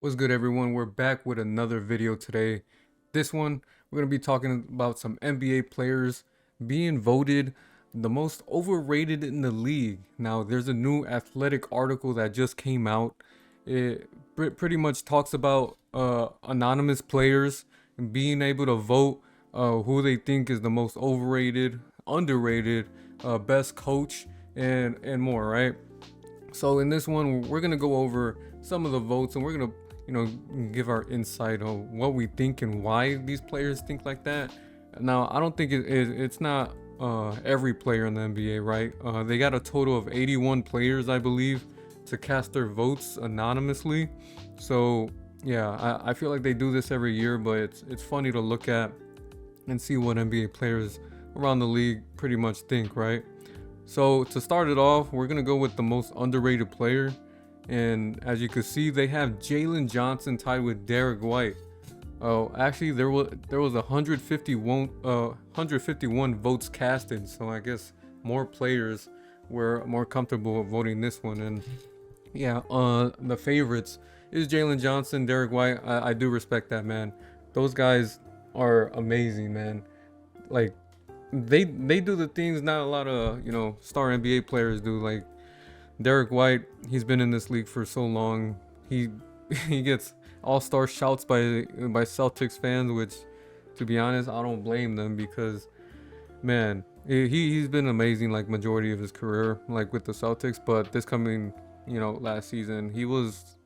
What's good, everyone? We're back with another video today. This one, we're going to be talking about some NBA players being voted the most overrated in the league. Now, there's a new athletic article that just came out. It pretty much talks about anonymous players being able to vote who they think is the most overrated, underrated, best coach, and more, right? So in this one, we're gonna go over some of the votes, and we're gonna, give our insight on what we think and why these players think like that. Now, I don't think it's not every player in the NBA, right? They got a total of 81 players, I believe, to cast their votes anonymously. So yeah, I feel like they do this every year, but it's funny to look at and see what NBA players around the league pretty much think, right? So to start it off, we're gonna go with the most underrated player, and as you can see, they have Jalen Johnson tied with Derek White. Oh, actually, there was 151 votes casted, so I guess more players were more comfortable voting this one. And yeah, the favorites is Jalen Johnson, Derek White. I do respect that, man. Those guys are amazing, man. Like they do the things not a lot of star NBA players do. Like Derek White, he's been in this league for so long. He he gets all-star shouts by Celtics fans, which, to be honest, I don't blame them because, man, he's been amazing like majority of his career, like with the Celtics. But this coming, last season, he was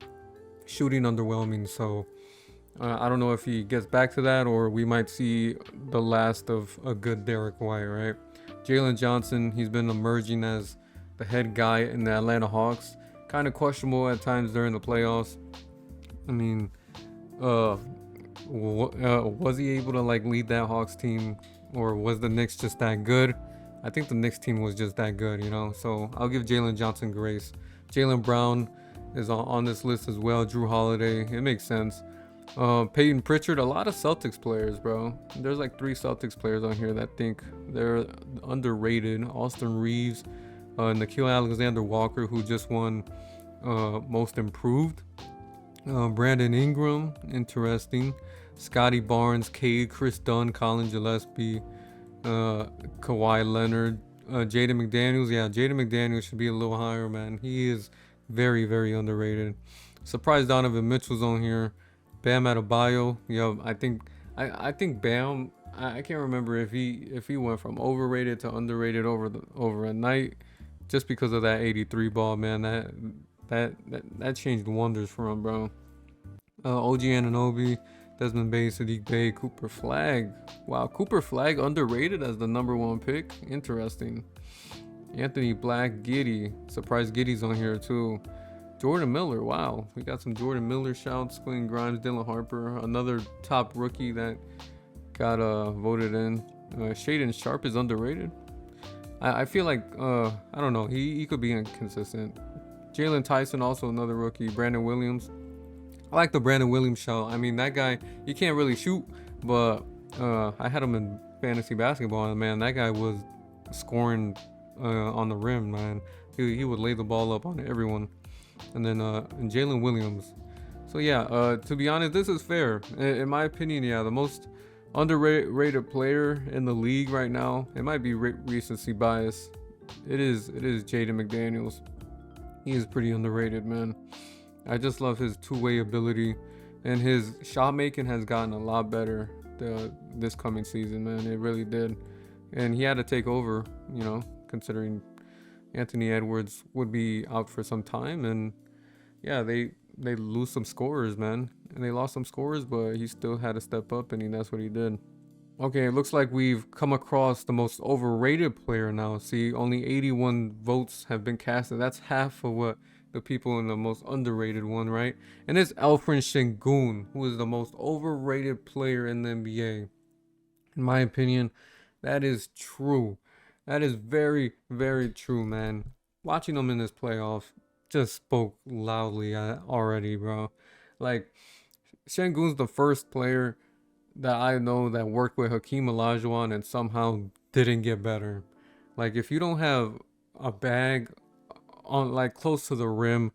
shooting underwhelming. So I don't know if he gets back to that, or we might see the last of a good Derek White, right? Jalen Johnson, he's been emerging as the head guy in the Atlanta Hawks. Kind of questionable at times during the playoffs. I mean, uh, was he able to like lead that Hawks team, or was the Knicks just that good? I think the Knicks team was just that good, So I'll give Jalen Johnson grace. Jalen Brown is on this list as well. Drew Holiday, it makes sense. Peyton Pritchard, a lot of Celtics players, bro. There's like 3 Celtics players on here that think they're underrated. Austin Reeves, Nikhil Alexander Walker, who just won Most Improved. Brandon Ingram, interesting. Scotty Barnes, Cade, Chris Dunn, Colin Gillespie, Kawhi Leonard, Jaden McDaniels. Yeah, Jaden McDaniels should be a little higher, man. He is very, very underrated. Surprised Donovan Mitchell's on here. Bam Adebayo. Yo, I think Bam. I can't remember if he went from overrated to underrated over a night, just because of that 83 ball, man. That changed wonders for him, bro. OG Ananobi, Desmond Bain, Sadiq Bey, Cooper Flag. Wow, Cooper Flag underrated as the #1 pick. Interesting. Anthony Black, Giddy. Surprise Giddy's on here too. Jordan Miller, wow. We got some Jordan Miller shouts. Quentin Grimes, Dylan Harper, another top rookie that got voted in. Shaden Sharp is underrated. I feel like I don't know. He could be inconsistent. Jalen Tyson, also another rookie. Brandon Williams. I like the Brandon Williams shout. I mean, that guy, he can't really shoot, but I had him in fantasy basketball, and man, that guy was scoring on the rim, man. He would lay the ball up on everyone. And then and Jalen Williams. So yeah, to be honest, this is fair. In my opinion, yeah, the most underrated player in the league right now. It might be recency bias. It is Jaden McDaniels. He is pretty underrated, man. I just love his two-way ability, and his shot making has gotten a lot better this coming season, man. It really did, and he had to take over, considering Anthony Edwards would be out for some time, and yeah, they lose some scorers, man, and they lost some scorers, but he still had to step up, and that's what he did. Okay, it looks like we've come across the most overrated player now. See, only 81 votes have been casted. That's half of what the people in the most underrated one, right? And it's Alfred Şengün, who is the most overrated player in the NBA. In my opinion, that is true. That is very, very true, man. Watching him in this playoff just spoke loudly already, bro. Like, Şengün's the first player that I know that worked with Hakeem Olajuwon and somehow didn't get better. Like, if you don't have a bag on like close to the rim,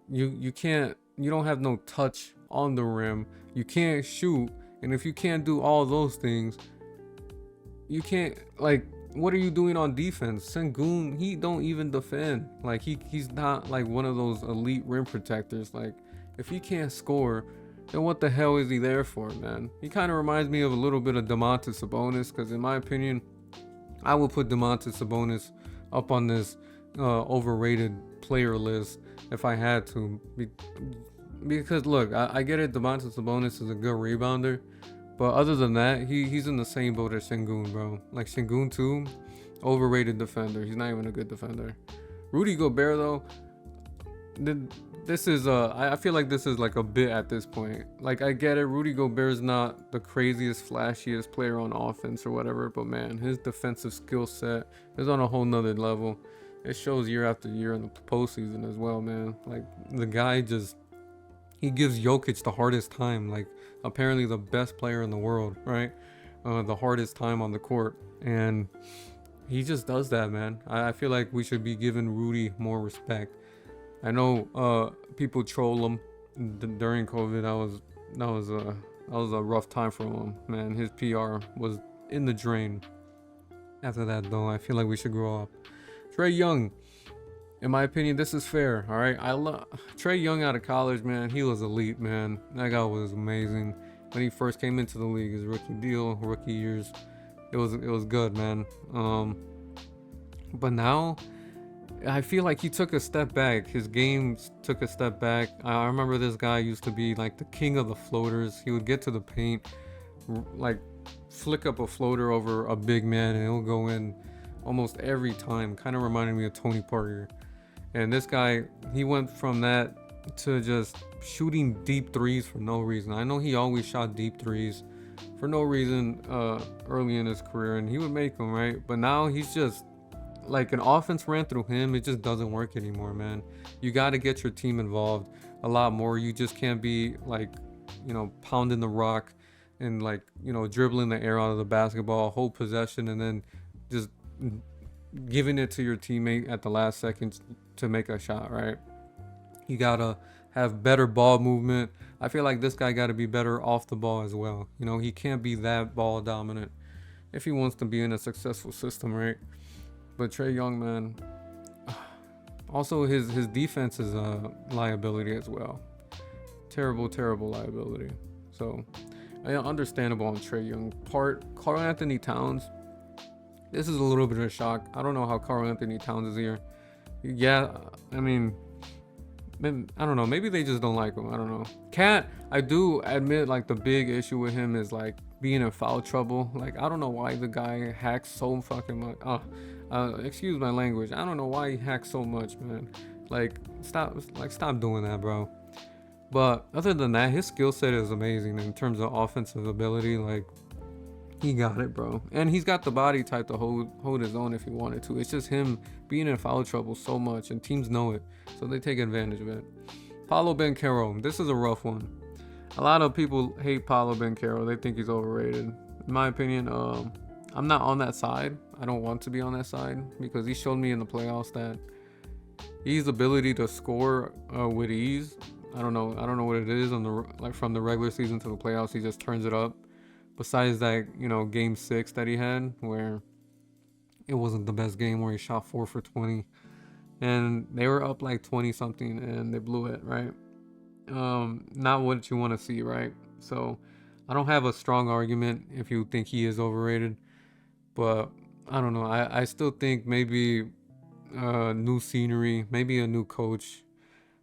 you can't you don't have no touch on the rim. You can't shoot, and if you can't do all those things, you can't like. What are you doing on defense? Sengun, he don't even defend. Like he's not like one of those elite rim protectors. Like if he can't score, then what the hell is he there for, man? He kind of reminds me of a little bit of Domantas Sabonis, because in my opinion, I would put Domantas Sabonis up on this overrated player list if I had to. Because look, I get it. Domantas Sabonis is a good rebounder, but other than that, he's in the same boat as Sengun, bro. Like Sengun too, overrated defender. He's not even a good defender. Rudy Gobert though, this is I feel like this is like a bit at this point. Like I get it, Rudy Gobert is not the craziest, flashiest player on offense or whatever, but man, his defensive skill set is on a whole nother level. It shows year after year in the postseason as well, man. Like the guy just, he gives Jokic the hardest time. Like apparently the best player in the world, right? The hardest time on the court, and he just does that, man. I feel like we should be giving Rudy more respect. I know people troll him during COVID. That was a rough time for him, man. His PR was in the drain. After that, though, I feel like we should grow up. Trae Young, in my opinion, this is fair. All right, I love Trae Young out of college, man. He was elite, man. That guy was amazing when he first came into the league. His rookie deal, rookie years, it was good, man. But now, I feel like he took a step back. His game took a step back. I remember this guy used to be like the king of the floaters. He would get to the paint, like flick up a floater over a big man, and it'll go in almost every time. Kind of reminded me of Tony Parker. And this guy, he went from that to just shooting deep threes for no reason. I know he always shot deep threes for no reason early in his career, and he would make them, right? But now he's just like, an offense ran through him. It just doesn't work anymore, man. You got to get your team involved a lot more. You just can't be like, pounding the rock and like, dribbling the air out of the basketball, hold possession, and then just giving it to your teammate at the last second to make a shot, right? You got to have better ball movement. I feel like this guy got to be better off the ball as well. He can't be that ball dominant if he wants to be in a successful system, right? But Trae Young, man, also his defense is a liability as well. Terrible liability. So, understandable on Trae Young part. Karl Anthony Towns, this is a little bit of a shock. I don't know how Karl Anthony Towns is here. Yeah, I mean, I don't know. Maybe they just don't like him. I don't know. Cat, I do admit, like, the big issue with him is like being in foul trouble. Like, I don't know why the guy hacks so fucking much. Excuse my language. I don't know why he hacks so much, man. Stop doing that, bro. But other than that, his skill set is amazing in terms of offensive ability. Like, he got it, bro. And he's got the body type to hold his own if he wanted to. It's just him being in foul trouble so much, and teams know it, so they take advantage of it. Paolo Banchero, this is a rough one. A lot of people hate Paolo Banchero. They think he's overrated. In my opinion, I'm not on that side. I don't want to be on that side, because he showed me in the playoffs that his ability to score with ease. I don't know what it is from the regular season to the playoffs. He just turns it up. Besides that, game 6 that he had, where it wasn't the best game, where he shot 4 for 20, and they were up like 20 something, and they blew it, right? Not what you want to see, right? So I don't have a strong argument if you think he is overrated, but I don't know. I still think maybe new scenery, maybe a new coach,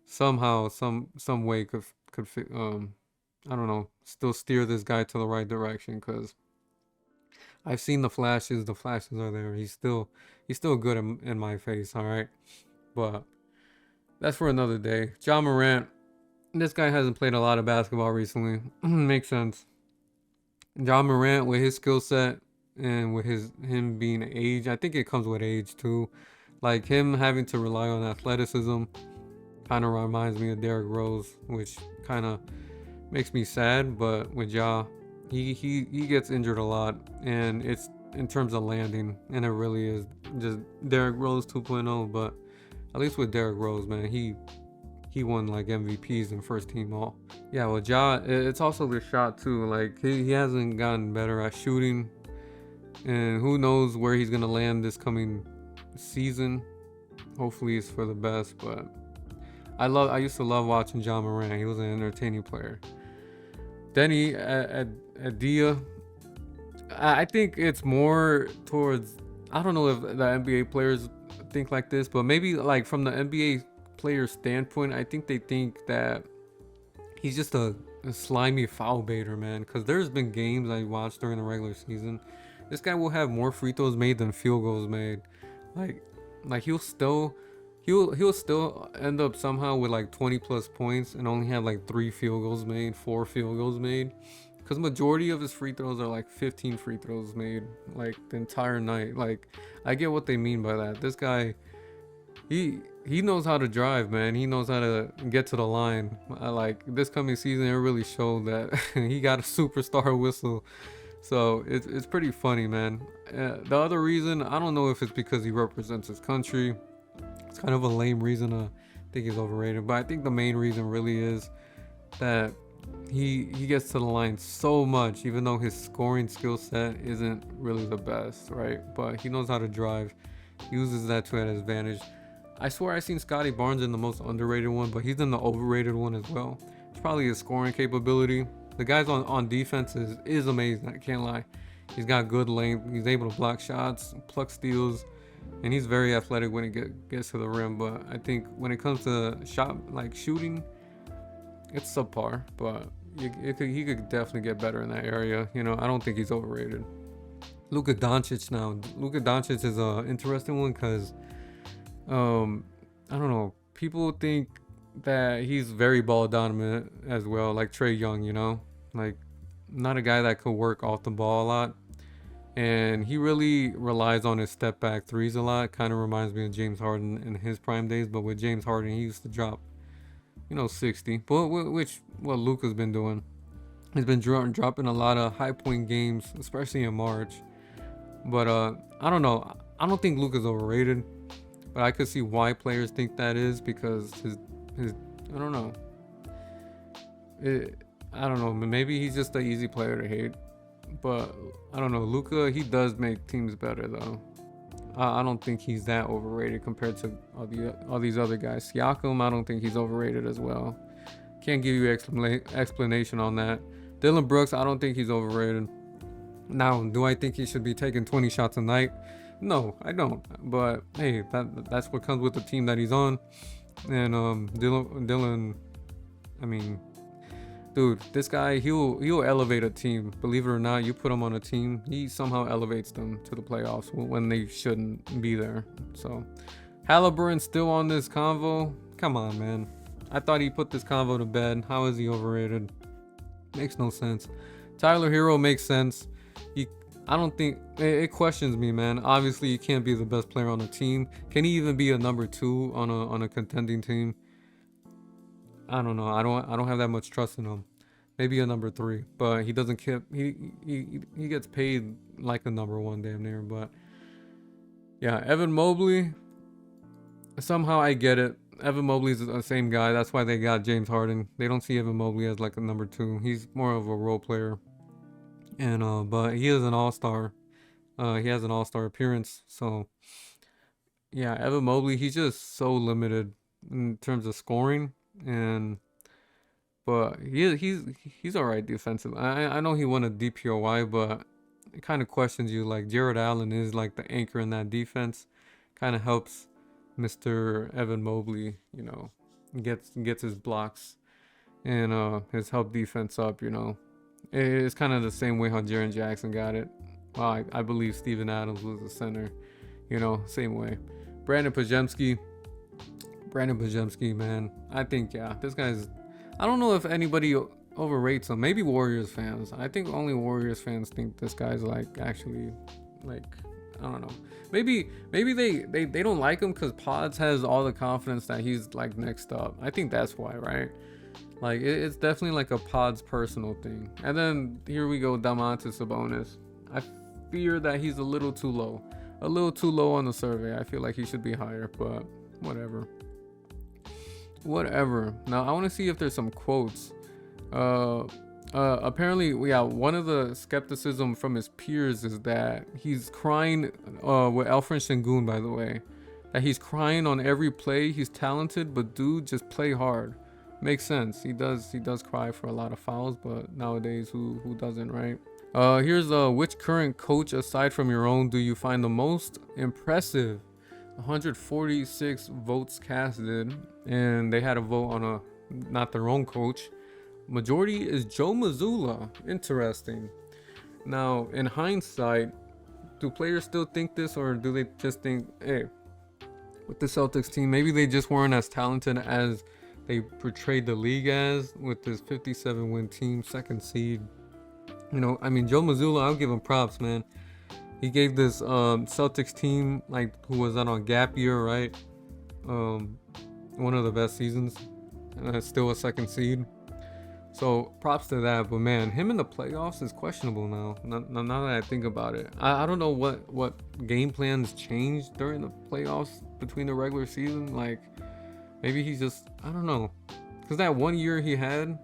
somehow, some way could fit, I don't know, still steer this guy to the right direction, because I've seen the flashes. The flashes are there. He's still good in my face, all right? But that's for another day. Ja Morant, this guy hasn't played a lot of basketball recently. Makes sense. Ja Morant, with his skill set and with him being age, I think it comes with age too. Like, him having to rely on athleticism kind of reminds me of Derrick Rose, which kind of makes me sad. But with Ja, he gets injured a lot, and it's in terms of landing, and it really is just Derrick Rose 2.0. But at least with Derrick Rose, man, he he won like MVPs and first team all. Yeah, well, Ja, it's also the shot too. Like he hasn't gotten better at shooting, and who knows where he's gonna land this coming season. Hopefully, it's for the best. But I used to love watching John Moran. He was an entertaining player. Denny Adia, I think it's more towards. I don't know if the NBA players think like this, but maybe like from the NBA player standpoint, I think they think that he's just a slimy foul baiter, man. Because there's been games I watched during the regular season. This guy will have more free throws made than field goals made. Like, he'll still end up somehow with like 20 plus points and only have like 3 field goals made, 4 field goals made. Because majority of his free throws are like 15 free throws made like the entire night. Like, I get what they mean by that. This guy, he knows how to drive, man. He knows how to get to the line. Like this coming season, it really showed that he got a superstar whistle. So it's pretty funny, man. The other reason, I don't know if it's because he represents his country. It's kind of a lame reason to think he's overrated, but I think the main reason really is that he gets to the line so much, even though his scoring skill set isn't really the best, right? But he knows how to drive. He uses that to his advantage. I swear I seen Scotty Barnes in the most underrated one, but he's in the overrated one as well. It's probably his scoring capability. The guy's on defense is amazing, I can't lie. He's got good length. He's able to block shots, pluck steals, and he's very athletic when he gets to the rim. But I think when it comes to shooting, it's subpar. But he could definitely get better in that area. You know, I don't think he's overrated. Luka Doncic now. Luka Doncic is an interesting one because, I don't know. People think that he's very ball dominant as well, like Trae Young, you know, like not a guy that could work off the ball a lot, and he really relies on his step back threes a lot. Kind of reminds me of James Harden in his prime days, but with James Harden, he used to drop, 60. But which what Luka's been doing, he's been dropping a lot of high point games, especially in March. But I don't know. I don't think Luka's overrated, but I could see why players think that is because his I don't know. I don't know. Maybe he's just an easy player to hate. But I don't know. Luka, he does make teams better though. I don't think he's that overrated compared to all these other guys. Siakam, I don't think he's overrated as well. Can't give you explanation on that. Dylan Brooks, I don't think he's overrated. Now, do I think he should be taking 20 shots a night? No, I don't. But hey, that's what comes with the team that he's on. And Dylan, I mean, dude, this guy, he'll elevate a team. Believe it or not, you put him on a team, he somehow elevates them to the playoffs when they shouldn't be there. So, Halliburton still on this convo? Come on, man. I thought he put this convo to bed. How is he overrated? Makes no sense. Tyler Hero makes sense. I don't think it questions me, man. Obviously, you can't be the best player on a team. Can he even be a number 2 on a contending team? I don't know. I don't have that much trust in him. Maybe a number 3, but he doesn't keep. He gets paid like a number 1 damn near. But yeah, Evan Mobley. Somehow I get it. Evan Mobley's the same guy. That's why they got James Harden. They don't see Evan Mobley as like a number 2. He's more of a role player. And but he is an all-star. He has an all-star appearance. So yeah, Evan Mobley, he's just so limited in terms of scoring, but he's all right defensively. I know he won a DPOY, but it kind of questions you. Like Jared Allen is like the anchor in that defense, kind of helps Mr. Evan Mobley, gets his blocks and his help defense up, It's kind of the same way how Jaren Jackson got it. Well, I believe Steven Adams was the center, same way. Brandon Pajemski, man. I think, this guy's... I don't know if anybody overrates him. Maybe Warriors fans. I think only Warriors fans think this guy's, actually, I don't know. Maybe they don't like him because Pods has all the confidence that he's, next up. I think that's why, right? It's definitely a Pods personal thing. And then here we go, Domantas Sabonis. I fear that he's a little too low on the survey. I feel like he should be higher, but whatever. whatever. Now I want to see if there's some quotes. Uh, Apparently, yeah, one of the skepticism from his peers is that he's crying. With Alfred Sengun, by the way, that he's crying on every play. He's talented, but dude, just play hard. Makes sense. He does. He does cry for a lot of fouls, but nowadays, who doesn't, right? Here's which current coach aside from your own do you find the most impressive? 146 votes casted, and they had a vote on a not their own coach. Majority is Joe Mazzulla. Interesting. Now, in hindsight, do players still think this, or do they just think, hey, with the Celtics team, maybe they just weren't as talented as they portrayed the league as with this 57 win team, second seed. You know, I mean, Joe Mazzulla, I'll give him props, man. He gave this Celtics team, like, who was on gap year, right? One of the best seasons. Still a second seed. So props to that. But man, him in the playoffs is questionable now. Now that I think about it, I don't know what game plans changed during the playoffs between the regular season. Like, maybe he's just, I don't know. Because that 1 year he had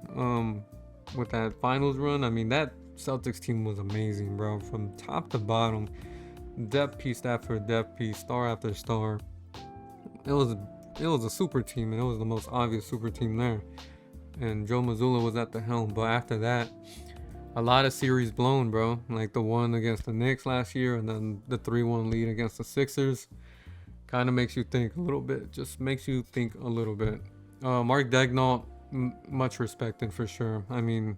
with that finals run, I mean, that Celtics team was amazing, bro. From top to bottom, depth piece after depth piece, star after star. It was a super team, and it was the most obvious super team there. And Joe Mazzulla was at the helm. But after that, a lot of series blown, bro. Like the one against the Knicks last year, and then the 3-1 lead against the Sixers. Kind of makes you think a little bit. Just makes you think a little bit. Mark Daigneault, much respected for sure. I mean,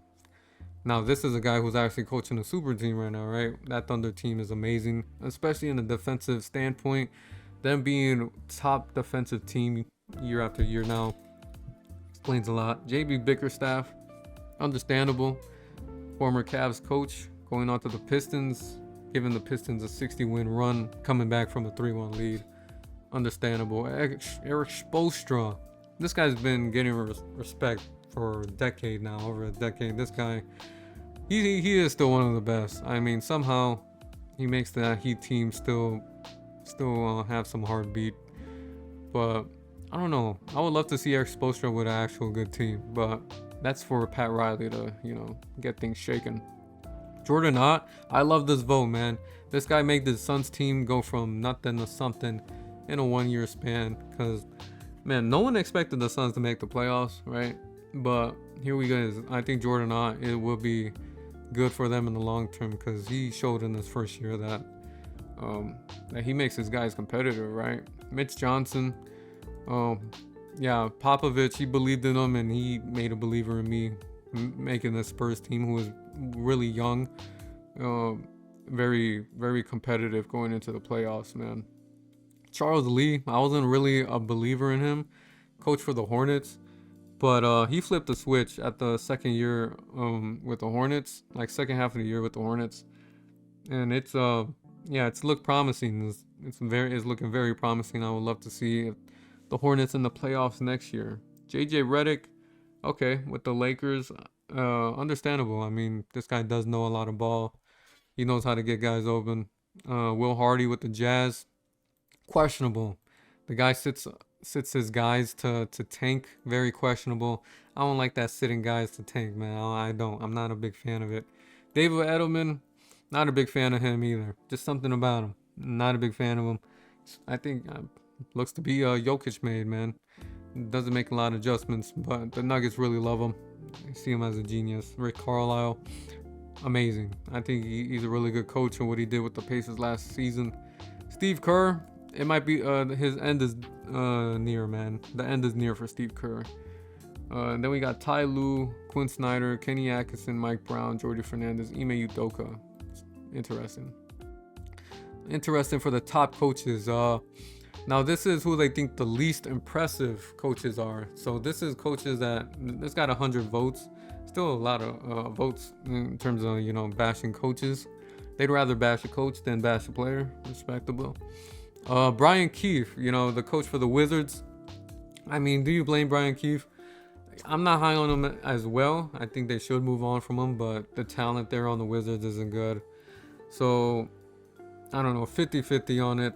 now this is a guy who's actually coaching a super team right now, right? That Thunder team is amazing, especially in a defensive standpoint. Them being top defensive team year after year now explains a lot. JB Bickerstaff, understandable. Former Cavs coach, going on to the Pistons, giving the Pistons a 60-win run, coming back from a 3-1 lead. Understandable. Eric Spoelstra. This guy's been getting respect for a decade now, over a decade. This guy, he is still one of the best. I mean, somehow he makes that Heat team still have some heartbeat. But I don't know. I would love to see Eric Spoelstra with an actual good team, but that's for Pat Riley to, get things shaken. Jordan Ott, I love this vote, man. This guy made the Suns team go from nothing to something in a 1 year span. Because, man, no one expected the Suns to make the playoffs, right? But here we go. I think Jordan Ott, it will be good for them in the long term, because he showed in his first year that he makes his guys competitive, right? Mitch Johnson, yeah, Popovich, he believed in him, and he made a believer in me, making the Spurs team, who was really young, very, very competitive going into the playoffs, man. Charles Lee, I wasn't really a believer in him, coach for the Hornets, but he flipped the switch at the second year with the Hornets, like second half of the year with the Hornets, and it's looked promising. It's looking very promising. I would love to see the Hornets in the playoffs next year. JJ Redick, okay, with the Lakers, understandable. I mean, this guy does know a lot of ball. He knows how to get guys open. Will Hardy with the Jazz, questionable. The guy sits his guys to tank, very questionable. I don't like that sitting guys to tank, man. I don't. I'm not a big fan of it. David Edelman, not a big fan of him either. Just something about him. Not a big fan of him. I think looks to be Jokic made, man. Doesn't make a lot of adjustments, but the Nuggets really love him. I see him as a genius. Rick Carlisle, amazing. I think he's a really good coach, and what he did with the Pacers last season. Steve Kerr, it might be his end is near, man. The end is near for Steve Kerr. And then we got Ty Lue, Quinn Snyder, Kenny Atkinson, Mike Brown, Jordi Fernandez, Ime Udoka. Interesting for the top coaches. Now this is who they think the least impressive coaches are. So this is coaches this got 100 votes. Still a lot of votes in terms of bashing coaches. They'd rather bash a coach than bash a player. Respectable. Brian Keefe, the coach for the Wizards. I mean, do you blame Brian Keefe? I'm not high on him as well. I think they should move on from him, but the talent there on the Wizards isn't good. So, I don't know, 50-50 on it.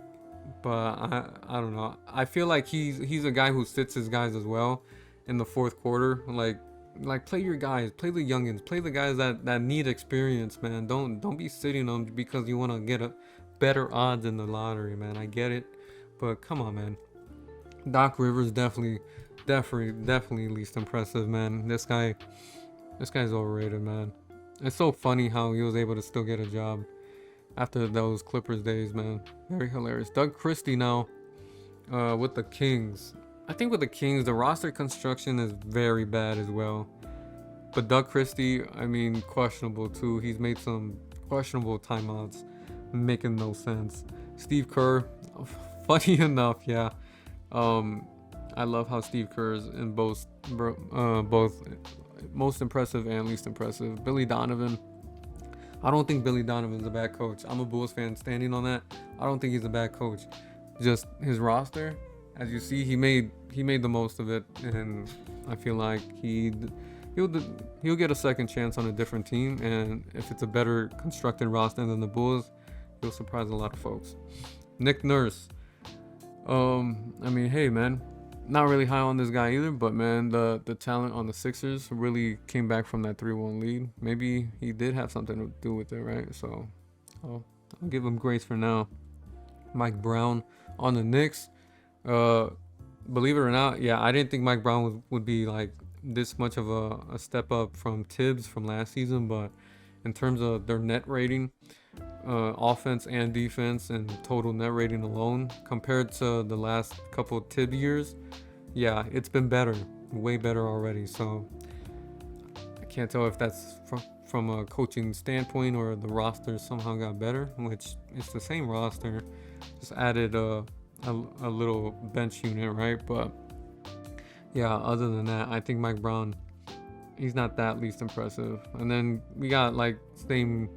But I don't know. I feel like he's a guy who sits his guys as well. in the fourth quarter. Like play your guys, play the youngins, play the guys that need experience, man. Don't be sitting them because you want to get a better odds in the lottery, man. I get it, but come on, man. Doc Rivers definitely least impressive, man. This guy's overrated, man. It's so funny how he was able to still get a job after those Clippers days, man. Very hilarious. Doug Christie now, with the Kings. I think with the Kings, the roster construction is very bad as well. But Doug Christie, I mean, questionable too. He's made some questionable timeouts, making no sense. Steve Kerr, funny enough, yeah. I love how Steve Kerr is in both most impressive and least impressive. Billy Donovan. I don't think Billy Donovan's a bad coach. I'm a Bulls fan standing on that. I don't think he's a bad coach. Just his roster, as you see, he made the most of it, and I feel like he'll get a second chance on a different team, and if it's a better constructed roster than the Bulls, he'll surprise a lot of folks. Nick Nurse. I mean, hey, man, not really high on this guy either, but man, the talent on the Sixers really came back from that 3-1 lead. Maybe he did have something to do with it, right? So I'll give him grace for now. Mike Brown on the Knicks. Believe it or not, yeah, I didn't think Mike Brown would be like this much of a step up from Tibbs from last season, but in terms of their net rating, offense and defense and total net rating alone compared to the last couple Tibb years, yeah, it's been better, way better already. So I can't tell if that's from a coaching standpoint or the roster somehow got better, which it's the same roster, just added a little bench unit, right? But yeah, other than that, I think Mike Brown, he's not that least impressive. And then we got like same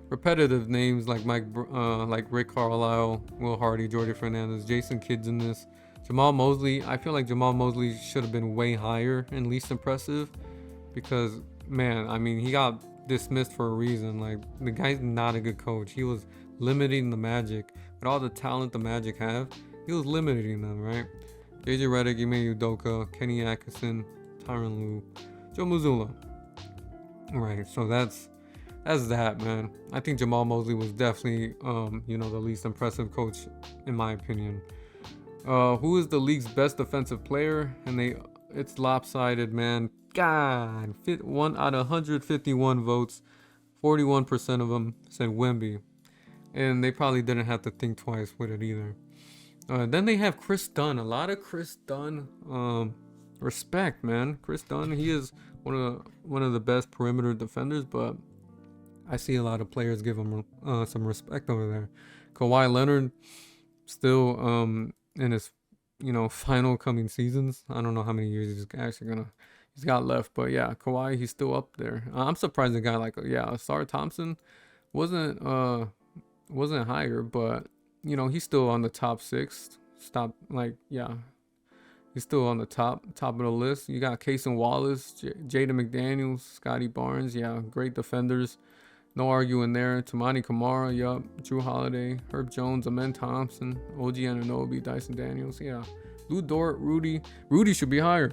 repetitive names like like Rick Carlisle, Will Hardy, Jordy Fernandez, Jason Kidd's in this. Jamal Mosley, I feel like Jamal Mosley should have been way higher and least impressive because, man, I mean, he got dismissed for a reason. Like, the guy's not a good coach. He was limiting the Magic. With all the talent the Magic have, he was limiting them, right? JJ Redick, Ime Udoka, Kenny Atkinson, Tyronn Lue, Joe Mazzulla. Right, so that's that, man. I think Jamal Mosley was definitely, the least impressive coach, in my opinion. Who is the league's best defensive player? And it's lopsided, man. God, 1 out of 151 votes, 41% of them said Wemby. And they probably didn't have to think twice with it either. Then they have Chris Dunn. A lot of Chris Dunn respect, man. Chris Dunn, he is one of the best perimeter defenders, but I see a lot of players give him some respect over there. Kawhi Leonard still in his final coming seasons. I don't know how many years he's got left, but yeah, Kawhi, he's still up there. I'm surprised a guy like Ausar Thompson wasn't higher, but he's still on the top 6. He's still on the top of the list. You got Cason Wallace, Jaden McDaniels, Scotty Barnes, great defenders. No arguing there. Tamani Kamara, yup. Drew Holiday, Herb Jones, Amen Thompson, OG Anunoby, Dyson Daniels, yeah. Lou Dort, Rudy should be higher.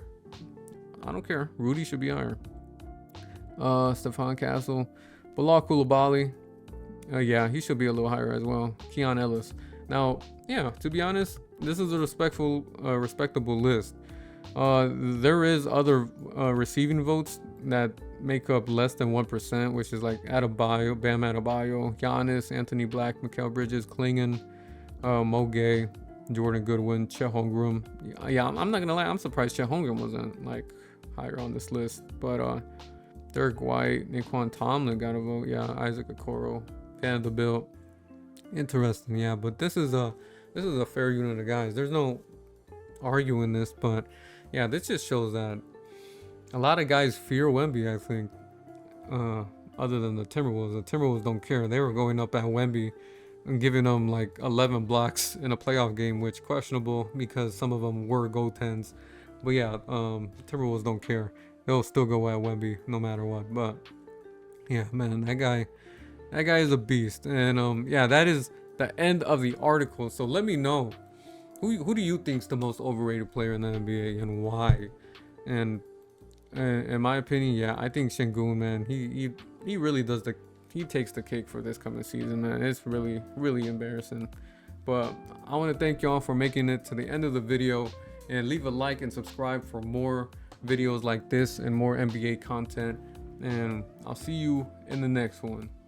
I don't care. Rudy should be higher. Stephon Castle, Bilal Coulibaly, he should be a little higher as well. Keon Ellis. Now, to be honest, this is a respectable list. There is other receiving votes that make up less than 1%, which is like Adebayo, Bam Adebayo, Giannis, Anthony Black, Mikal Bridges, Klingon, Mo Gay, Jordan Goodwin, Chet Holmgren. I'm not gonna lie, I'm surprised Chet Holmgren wasn't like higher on this list. But Derek White, Naquan Tomlin got a vote. Isaac Okoro, Vanderbilt. Interesting, but this is a fair unit of guys. There's no arguing this, but this just shows that a lot of guys fear Wemby, I think. Other than the Timberwolves don't care. They were going up at Wemby and giving them like 11 blocks in a playoff game, which questionable because some of them were goaltends. But Timberwolves don't care. They'll still go at Wemby no matter what. But man, that guy is a beast. And that is the end of the article. So let me know who do you think is the most overrated player in the NBA and why? And in my opinion, yeah, I think Şengün, man, he really does he takes the cake for this coming season, man. It's really embarrassing. But I want to thank y'all for making it to the end of the video, and leave a like and subscribe for more videos like this and more NBA content. And I'll see you in the next one.